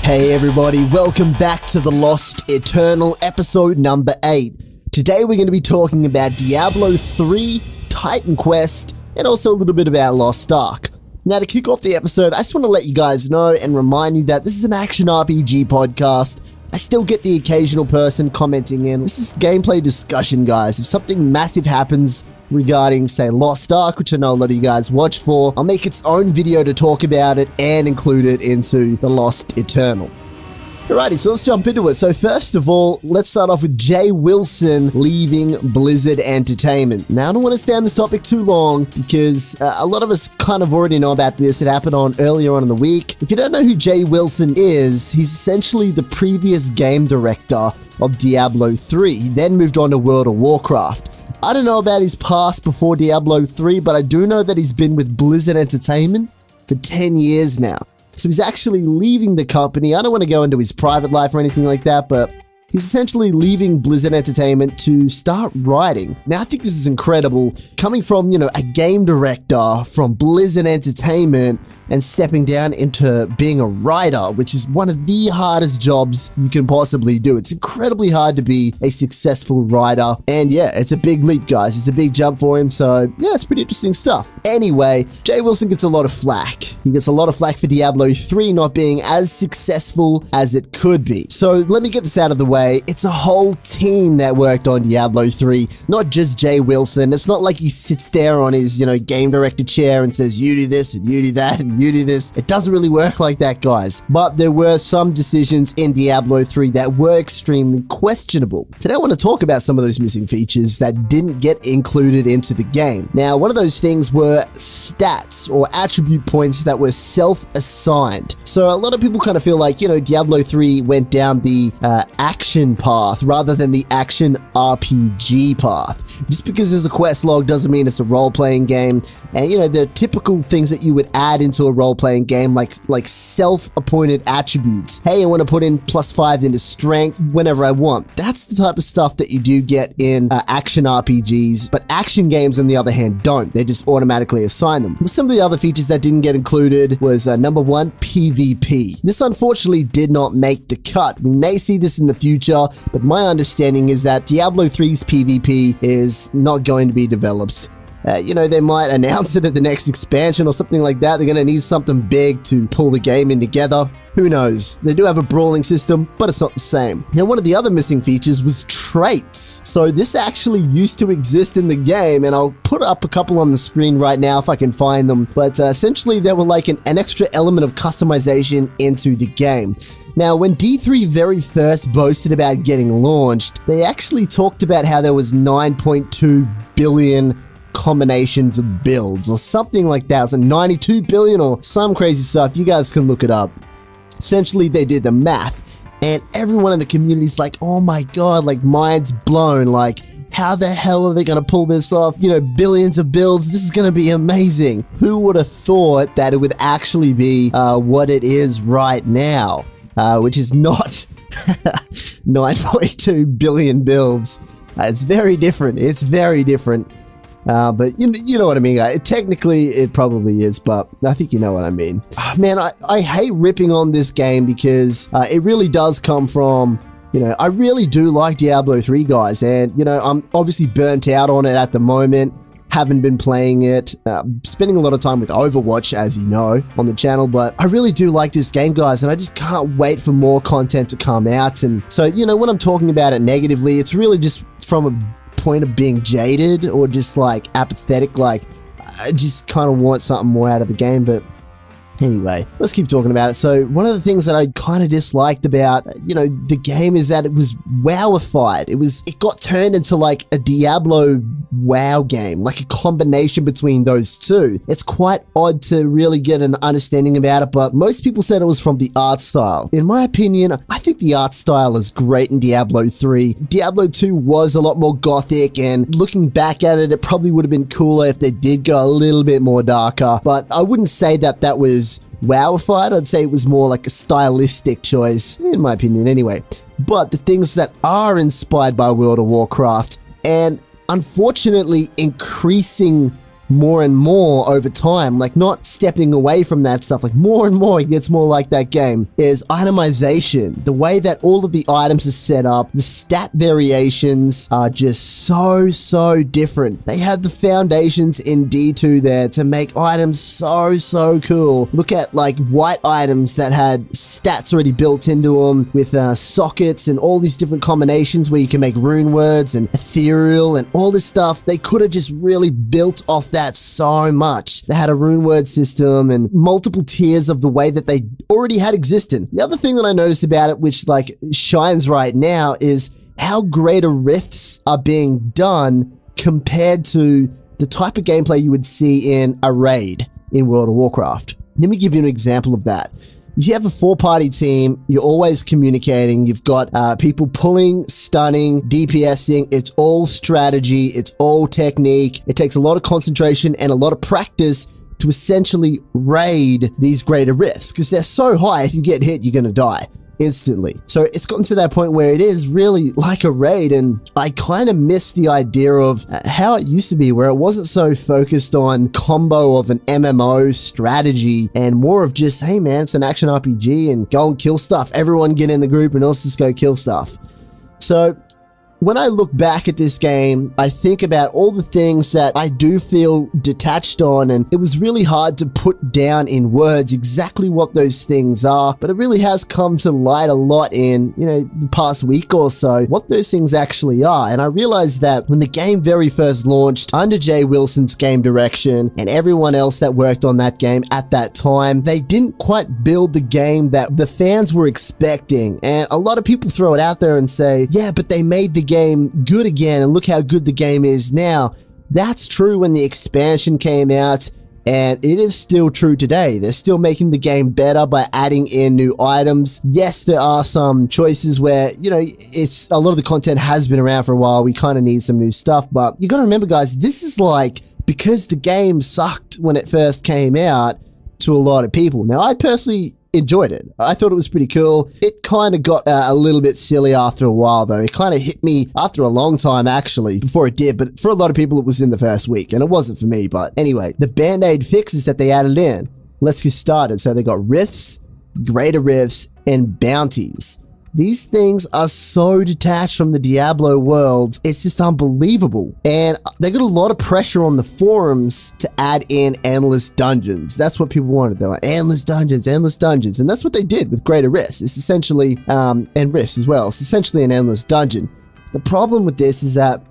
Hey everybody, welcome back to The Lost Eternal, episode number 8. Today we're going to be talking about Diablo 3, Titan Quest, and also a little bit about Lost Ark. Now to kick off the episode, I just want to let you guys know and remind you that this is an action RPG podcast. I still get the occasional person commenting in. This is gameplay discussion, guys. If something massive happens regarding, say, Lost Ark, which I know a lot of you guys watch for, I'll make its own video to talk about it and include it into The Lost Eternal. Alrighty, so let's jump into it. So first of all, let's start off with Jay Wilson leaving Blizzard Entertainment. Now, I don't want to stay on this topic too long because a lot of us kind of already know about this. It happened earlier on in the week. If you don't know who Jay Wilson is, he's essentially the previous game director of Diablo 3. He then moved on to World of Warcraft. I don't know about his past before Diablo 3, but I do know that he's been with Blizzard Entertainment for 10 years now. So he's actually leaving the company. I don't want to go into his private life or anything like that, but he's essentially leaving Blizzard Entertainment to start writing. Now, I think this is incredible. Coming from, a game director from Blizzard Entertainment and stepping down into being a writer, which is one of the hardest jobs you can possibly do. It's incredibly hard to be a successful writer. And yeah, it's a big leap, guys. It's a big jump for him. So yeah, it's pretty interesting stuff. Anyway, Jay Wilson gets a lot of flack. He gets a lot of flack for Diablo 3 not being as successful as it could be. So let me get this out of the way. It's a whole team that worked on Diablo 3, not just Jay Wilson. It's not like he sits there on his, game director chair and says, you do this and you do that and you do this. It doesn't really work like that, guys. But there were some decisions in Diablo 3 that were extremely questionable. Today I want to talk about some of those missing features that didn't get included into the game. Now, one of those things were stats or attribute points that were self-assigned. So a lot of people kind of feel like, Diablo 3 went down the action path rather than the action RPG path. Just because there's a quest log doesn't mean it's a role-playing game. And, the typical things that you would add into a role-playing game, like self-appointed attributes. Hey, I want to put in +5 into strength whenever I want. That's the type of stuff that you do get in action RPGs, but action games, on the other hand, don't. They just automatically assign them. Some of the other features that didn't get included was number 1, PvP. This unfortunately did not make the cut. We may see this in the future, but my understanding is that Diablo 3's PvP is not going to be developed. They might announce it at the next expansion or something like that. They're going to need something big to pull the game in together. Who knows? They do have a brawling system, but it's not the same. Now, one of the other missing features was traits. So this actually used to exist in the game, and I'll put up a couple on the screen right now if I can find them. But essentially, they were like an extra element of customization into the game. Now, when D3 very first boasted about getting launched, they actually talked about how there was 9.2 billion combinations of builds or something like that. It was a 92 billion or some crazy stuff. You guys can look it up. Essentially, they did the math, and everyone in the community is like, oh my god, like mind's blown. Like, how the hell are they going to pull this off? Billions of builds. This is going to be amazing. Who would have thought that it would actually be what it is right now, which is not 9.2 billion builds. It's very different. It's very different. But you know what I mean. Technically, it probably is, but I think you know what I mean. Man, I hate ripping on this game because it really does come from, I really do like Diablo 3, guys. And, I'm obviously burnt out on it at the moment. Haven't been playing it. Spending a lot of time with Overwatch, as you know, on the channel. But I really do like this game, guys, and I just can't wait for more content to come out. And so, when I'm talking about it negatively, it's really just from a point of being jaded or just like apathetic. Like, I just kind of want something more out of the game. But anyway, let's keep talking about it. So one of the things that I kind of disliked about, the game is that it was WoWified. It got turned into like a Diablo WoW game, like a combination between those two. It's quite odd to really get an understanding about it, but most people said it was from the art style. In my opinion, I think the art style is great in Diablo 3. Diablo 2 was a lot more gothic, and looking back at it, it probably would have been cooler if they did go a little bit more darker, but I wouldn't say that that was WoWified. I'd say it was more like a stylistic choice, in my opinion anyway. But the things that are inspired by World of Warcraft, and unfortunately increasing more and more over time, like not stepping away from that stuff, like more and more it gets more like that game, is itemization. The way that all of the items are set up, the stat variations are just so different. They have the foundations in D2 there to make items so cool. Look at like white items that had stats already built into them with sockets and all these different combinations where you can make rune words and ethereal and all this stuff. They could have just really built off that so much. They had a rune word system and multiple tiers of the way that they already had existed. The other thing that I noticed about it, which like shines right now, is how greater rifts are being done compared to the type of gameplay you would see in a raid in World of Warcraft. Let me give you an example of that. If you have a 4-party team, you're always communicating. You've got people pulling, stunning, DPSing. It's all strategy. It's all technique. It takes a lot of concentration and a lot of practice to essentially raid these greater rifts because they're so high. If you get hit, you're going to die instantly. So it's gotten to that point where it is really like a raid, and I kind of miss the idea of how it used to be, where it wasn't so focused on combo of an MMO strategy and more of just, hey man, it's an action RPG and go and kill stuff. Everyone get in the group and let's just go kill stuff. So when I look back at this game, I think about all the things that I do feel detached on, and it was really hard to put down in words exactly what those things are, but it really has come to light a lot in, the past week or so, what those things actually are. And I realized that when the game very first launched, under Jay Wilson's game direction and everyone else that worked on that game at that time, they didn't quite build the game that the fans were expecting. And a lot of people throw it out there and say, yeah, but they made the game good again and look how good the game is now. That's true when the expansion came out, and it is still true today. They're still making the game better by adding in new items. Yes, there are some choices where, it's a lot of the content has been around for a while. We kind of need some new stuff, but you got to remember, guys, this is like because the game sucked when it first came out to a lot of people. Now, I personally enjoyed it. I thought it was pretty cool. It kind of got a little bit silly after a while, though. It kind of hit me after a long time, actually, before it did. But for a lot of people, it was in the first week, and it wasn't for me. But anyway, the Band-Aid fixes that they added in. Let's get started. So they got rifts, greater rifts, and bounties. These things are so detached from the Diablo world, it's just unbelievable. And they got a lot of pressure on the forums to add in endless dungeons. That's what people wanted. They were endless dungeons. And that's what they did with Greater Rifts. It's essentially, and Rifts as well, it's essentially an endless dungeon. The problem with this is that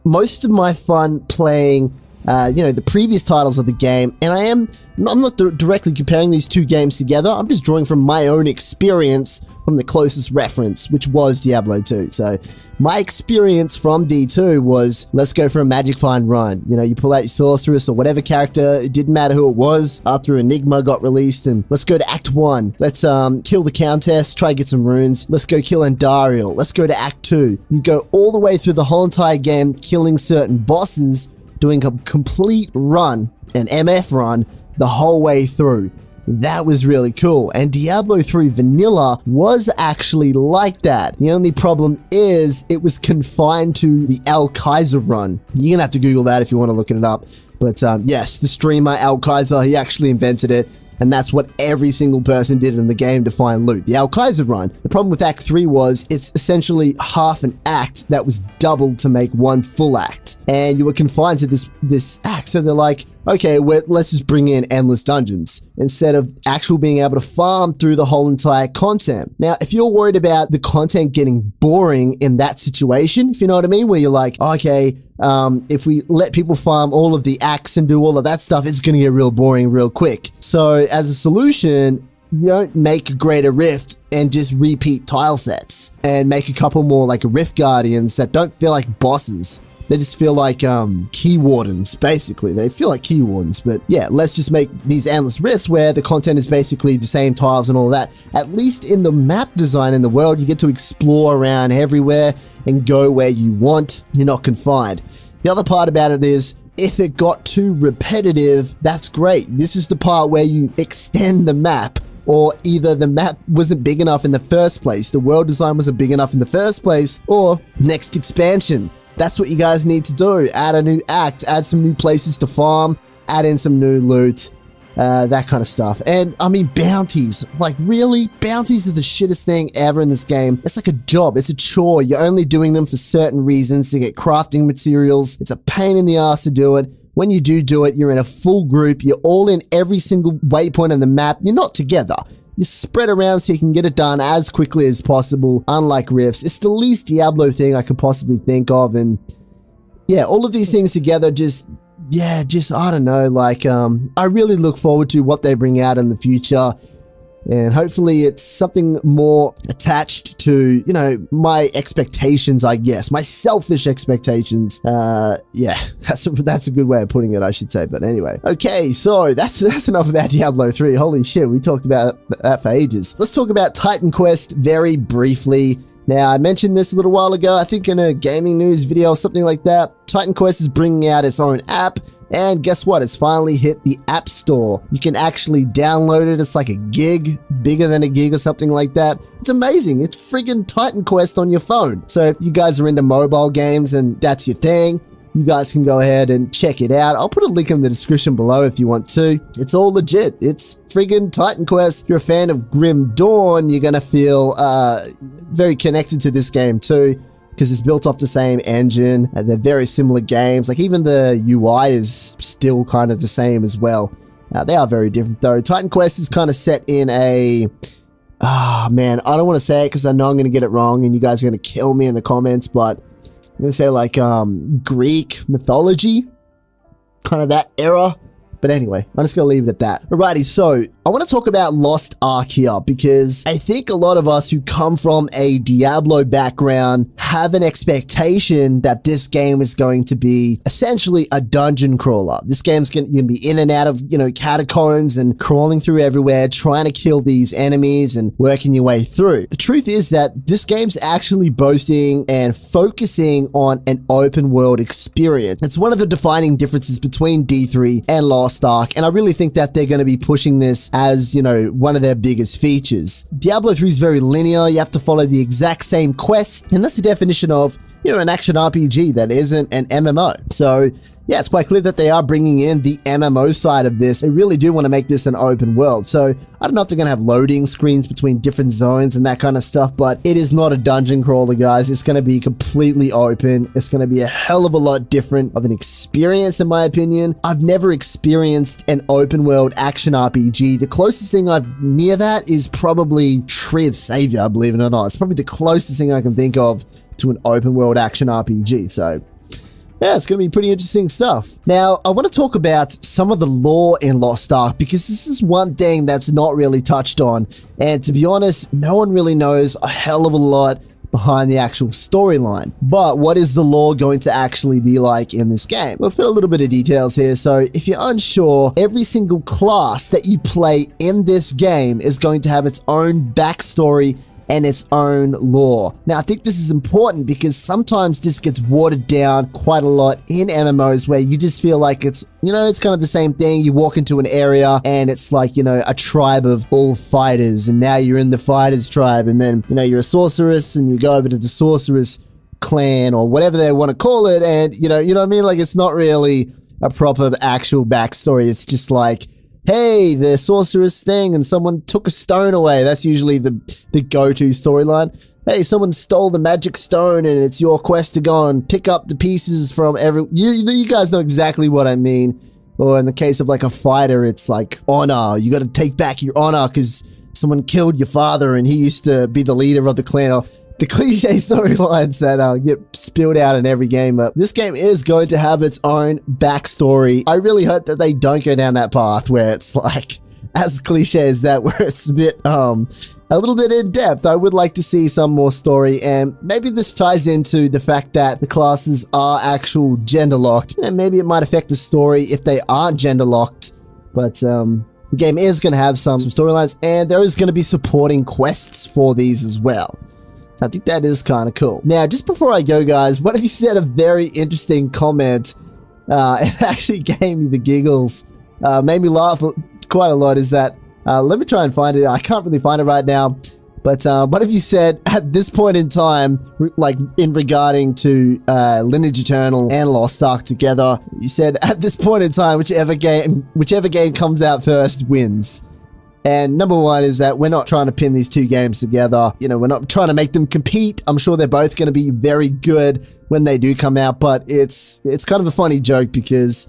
most of my fun playing the previous titles of the game, and I'm not directly comparing these two games together. I'm just drawing from my own experience from the closest reference, which was Diablo 2. So my experience from D2 was, let's go for a magic find run. You pull out your sorceress or whatever character, it didn't matter who it was, after Enigma got released, and let's go to Act 1. Let's kill the Countess, try to get some runes. Let's go kill Andariel. Let's go to Act 2. You go all the way through the whole entire game, killing certain bosses, doing a complete run, an MF run, the whole way through. That was really cool. And Diablo 3 Vanilla was actually like that. The only problem is it was confined to the Al Kaiser run. You're gonna have to Google that if you want to look it up. But yes, the streamer Al Kaiser, he actually invented it. And that's what every single person did in the game to find loot. The Al Kaiser run. The problem with Act 3 was it's essentially half an act that was doubled to make one full act. And you were confined to this act. So they're like, okay, let's just bring in endless dungeons instead of actually being able to farm through the whole entire content. Now, if you're worried about the content getting boring in that situation, if you know what I mean, where you're like, okay, if we let people farm all of the acts and do all of that stuff, it's going to get real boring real quick. So as a solution, you don't make a greater rift and just repeat tile sets and make a couple more like rift guardians that don't feel like bosses. They just feel like key wardens, basically. They feel like key wardens, but yeah, let's just make these endless rifts where the content is basically the same tiles and all that. At least in the map design in the world, you get to explore around everywhere and go where you want. You're not confined. The other part about it is, if it got too repetitive, that's great. This is the part where you extend the map, or either the map wasn't big enough in the first place, the world design wasn't big enough in the first place, or next expansion. That's what you guys need to do. Add a new act, add some new places to farm, add in some new loot, that kind of stuff. And I mean, bounties. Like, really? Bounties are the shittest thing ever in this game. It's like a job. It's a chore. You're only doing them for certain reasons, to get crafting materials. It's a pain in the ass to do it. When you do it, you're in a full group. You're all in every single waypoint on the map. You're not together. You spread around so you can get it done as quickly as possible, unlike Rifts. It's the least Diablo thing I could possibly think of. And yeah, all of these things together just, I don't know, like, I really look forward to what they bring out in the future. And hopefully it's something more attached to, you know, my expectations, I guess. My selfish expectations. Yeah, that's a good way of putting it, I should say. But anyway. Okay, so that's enough about Diablo 3. Holy shit, we talked about that for ages. Let's talk about Titan Quest very briefly. Now, I mentioned this a little while ago, I think in a gaming news video or something like that. Titan Quest is bringing out its own app. And guess what? It's finally hit the App Store. You can actually download it. It's like a gig, bigger than a gig or something like that. It's amazing. It's friggin' Titan Quest on your phone. So if you guys are into mobile games and that's your thing, you guys can go ahead and check it out. I'll put a link in the description below if you want to. It's all legit. It's friggin' Titan Quest. If you're a fan of Grim Dawn, you're gonna feel very connected to this game too, because it's built off the same engine, and they're very similar games. Like, even the UI is still kind of the same as well. They are very different though. Titan Quest is kind of set in a... man, I don't want to say it because I know I'm going to get it wrong and you guys are going to kill me in the comments, but I'm going to say like Greek mythology, kind of that era. But anyway, I'm just going to leave it at that. Alrighty, so I want to talk about Lost Ark here, because I think a lot of us who come from a Diablo background have an expectation that this game is going to be essentially a dungeon crawler. This game's going to be in and out of, you know, catacombs and crawling through everywhere, trying to kill these enemies and working your way through. The truth is that this game's actually boasting and focusing on an open world experience. It's one of the defining differences between D3 and Lost Ark, and I really think that they're going to be pushing this as, you know, one of their biggest features. Diablo 3 is very linear. You have to follow the exact same quest, and that's the definition of, you know, an action RPG that isn't an MMO. So yeah, it's quite clear that they are bringing in the MMO side of this. They really do want to make this an open world. So I don't know if they're going to have loading screens between different zones and that kind of stuff, but it is not a dungeon crawler, guys. It's going to be completely open. It's going to be a hell of a lot different of an experience, in my opinion. I've never experienced an open world action RPG. The closest thing I've near that is probably Tree of Savior, believe it or not. It's probably the closest thing I can think of to an open world action RPG. So yeah, it's going to be pretty interesting stuff. Now, I want to talk about some of the lore in Lost Ark, because this is one thing that's not really touched on. And to be honest, no one really knows a hell of a lot behind the actual storyline. But what is the lore going to actually be like in this game? We've got a little bit of details here. So if you're unsure, every single class that you play in this game is going to have its own backstory and its own lore. Now, I think this is important because sometimes this gets watered down quite a lot in MMOs, where you just feel like it's, you know, it's kind of the same thing. You walk into an area and it's like, you know, a tribe of all fighters, and now you're in the fighters tribe, and then, you know, you're a sorceress and you go over to the sorceress clan or whatever they want to call it, and you know what I mean? Like, it's not really a proper actual backstory. It's just like, hey, the sorceress thing and someone took a stone away. That's usually the go-to storyline. Hey, someone stole the magic stone and it's your quest to go and pick up the pieces from you guys know exactly what I mean. Or in the case of like a fighter, it's like honor. You got to take back your honor because someone killed your father and he used to be the leader of the clan. Or the cliche storylines that get spilled out in every game. But this game is going to have its own backstory. I really hope that they don't go down that path where it's like as cliche as that, where it's a bit a little bit in depth. I would like to see some more story, and maybe this ties into the fact that the classes are actual gender locked, and maybe it might affect the story if they aren't gender locked. But the game is going to have some storylines, and there is going to be supporting quests for these as well. I think that is kind of cool. Now, just before I go, guys, one of you said a very interesting comment. It actually gave me the giggles. Made me laugh quite a lot, is that, let me try and find it. I can't really find it right now. But what if you said at this point in time, like in regarding to Lineage Eternal and Lost Ark together, you said at this point in time, whichever game comes out first wins. And number one is that we're not trying to pin these two games together. You know, we're not trying to make them compete. I'm sure they're both going to be very good when they do come out, but it's kind of a funny joke because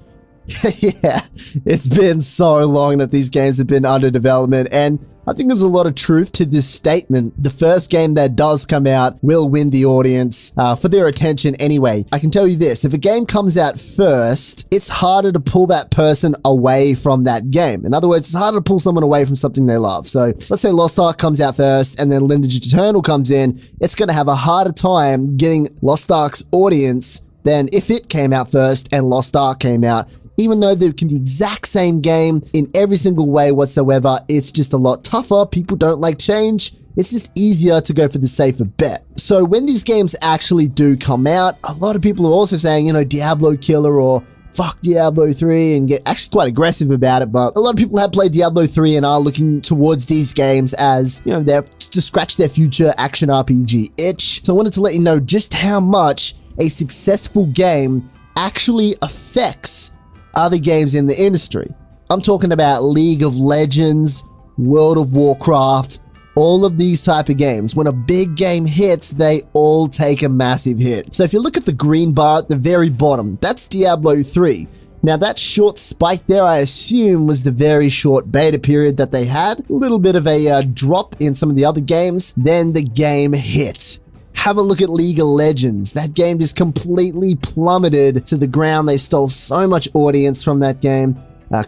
yeah, it's been so long that these games have been under development, and I think there's a lot of truth to this statement. The first game that does come out will win the audience for their attention anyway. I can tell you this, if a game comes out first, it's harder to pull that person away from that game. In other words, it's harder to pull someone away from something they love. So let's say Lost Ark comes out first and then Lineage Eternal comes in, it's going to have a harder time getting Lost Ark's audience than if it came out first and Lost Ark came out. Even though they can be the exact same game in every single way whatsoever, it's just a lot tougher. People don't like change. It's just easier to go for the safer bet. So when these games actually do come out, a lot of people are also saying, you know, Diablo killer or fuck Diablo 3 and get actually quite aggressive about it. But a lot of people have played Diablo 3 and are looking towards these games as, you know, they're to scratch their future action RPG itch. So I wanted to let you know just how much a successful game actually affects other games in the industry. I'm talking about League of Legends, World of Warcraft, all of these type of games. When a big game hits, they all take a massive hit. So if you look at the green bar at the very bottom, that's Diablo 3. Now that short spike there, I assume, was the very short beta period that they had. A little bit of a drop in some of the other games, then the game hit. Have a look at League of Legends. That game just completely plummeted to the ground. They stole so much audience from that game.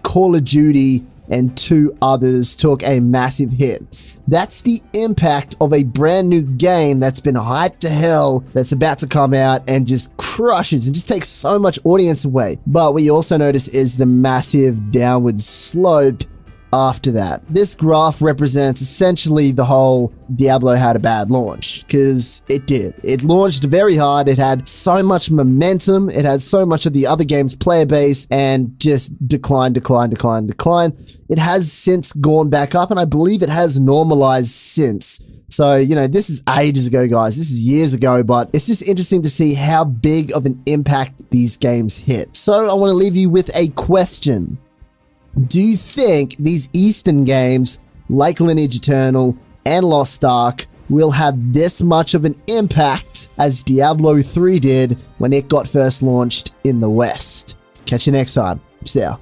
Call of Duty and two others took a massive hit. That's the impact of a brand new game that's been hyped to hell, that's about to come out and just crushes and just takes so much audience away. But what you also notice is the massive downward slope after that. This graph represents essentially the whole Diablo had a bad launch, because it did. It launched very hard, it had so much momentum, it had so much of the other game's player base, and just decline. It has since gone back up, and I believe it has normalized since. So, you know, this is ages ago, guys. This is years ago, but it's just interesting to see how big of an impact these games hit. So I want to leave you with a question. Do you think these Eastern games, like Lineage Eternal and Lost Ark, will have this much of an impact as Diablo 3 did when it got first launched in the West? Catch you next time. See ya.